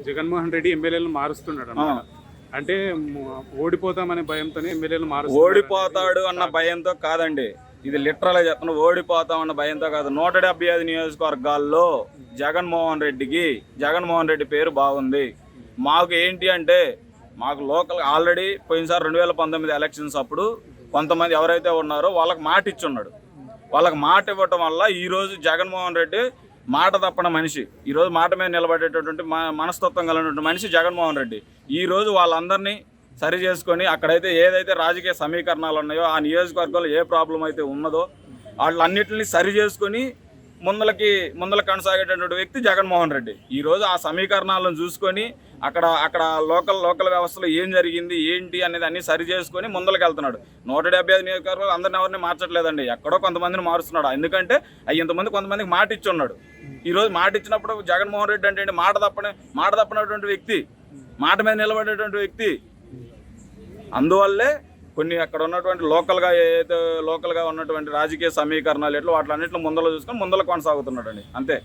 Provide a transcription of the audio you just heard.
జగన్మోహన్ రెడ్డి ఎమ్మెల్యేలను మారుస్తున్నాడు అన్నమాట. అంటే ఓడిపోతామనే భయంతోనే ఎమ్మెల్యేలు ఓడిపోతాడు అన్న భయంతో కాదండి, ఇది లిటరల్ గా చెప్తున్నా. ఓడిపోతామన్న భయంతో కాదు. 175 నియోజకవర్గాల్లో జగన్మోహన్ రెడ్డి పేరు బాగుంది. మాకు ఏంటి అంటే మాకు లోకల్ ఆల్రెడీ పోయినసారి 2019 ఎలక్షన్స్ అప్పుడు కొంతమంది ఎవరైతే ఉన్నారో వాళ్ళకి మాట ఇచ్చున్నాడు. వాళ్ళకి మాట ఇవ్వటం వల్ల ఈరోజు జగన్మోహన్ రెడ్డి మాట తప్పని మనిషి, ఈరోజు మాట మీద నిలబడేటటువంటి మనస్తత్వం కలిగినటువంటి మనిషి జగన్మోహన్ రెడ్డి. ఈరోజు వాళ్ళందరినీ సరి చేసుకొని అక్కడైతే ఏదైతే రాజకీయ సమీకరణాలు ఉన్నాయో ఆ నియోజకవర్గంలో ఏ ప్రాబ్లం అయితే ఉన్నదో వాళ్ళన్నింటినీ సరి చేసుకొని ముందల కొనసాగేటటువంటి వ్యక్తి జగన్మోహన్ రెడ్డి. ఈరోజు ఆ సమీకరణాలను చూసుకొని అక్కడ లోకల్ వ్యవస్థలో ఏం జరిగింది ఏంటి అనేది అన్ని సరి చేసుకొని ముందరికి వెళ్తున్నాడు. 175 నియోజకవర్గాలు అందరిని ఎవరిని మార్చట్లేదండి, ఎక్కడో కొంతమందిని మారుస్తున్నాడు. ఎందుకంటే కొంతమందికి మాట ఇచ్చి ఉన్నాడు. ఈరోజు మాట ఇచ్చినప్పుడు జగన్మోహన్ రెడ్డి అంటే మాట తప్పనటువంటి వ్యక్తి, మాట మీద నిలబడేటువంటి వ్యక్తి. అందువల్లే కొన్ని అక్కడ ఉన్నటువంటి లోకల్గా ఉన్నటువంటి రాజకీయ సమీకరణాలు వాటిలన్నింటిలో ముందర చూసుకొని ముందర కొనసాగుతున్నాడండి, అంతే.